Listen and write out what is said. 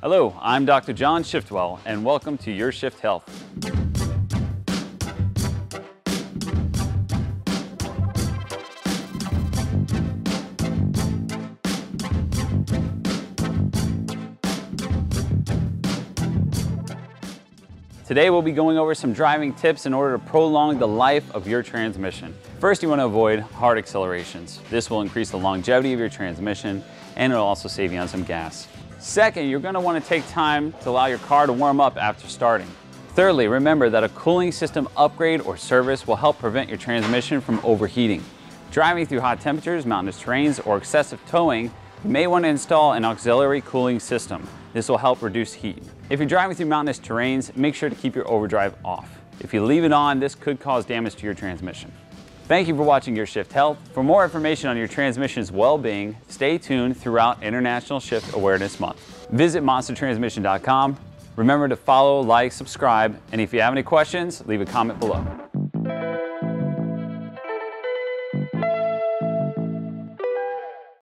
Hello, I'm Dr. John Shiftwell, and welcome to Your Shift Health. Today we'll be going over some driving tips in order to prolong the life of your transmission. First, you want to avoid hard accelerations. This will increase the longevity of your transmission and it'll also save you on some gas. Second, you're going to want to take time to allow your car to warm up after starting. Thirdly, remember that a cooling system upgrade or service will help prevent your transmission from overheating. Driving through hot temperatures, mountainous terrains, or excessive towing, you may want to install an auxiliary cooling system. This will help reduce heat. If you're driving through mountainous terrains, make sure to keep your overdrive off. If you leave it on, this could cause damage to your transmission. Thank you for watching Your Shift Health. For more information on your transmission's well-being, stay tuned throughout International Shift Awareness Month. Visit monstertransmission.com. Remember to follow, like, subscribe, and if you have any questions, leave a comment below.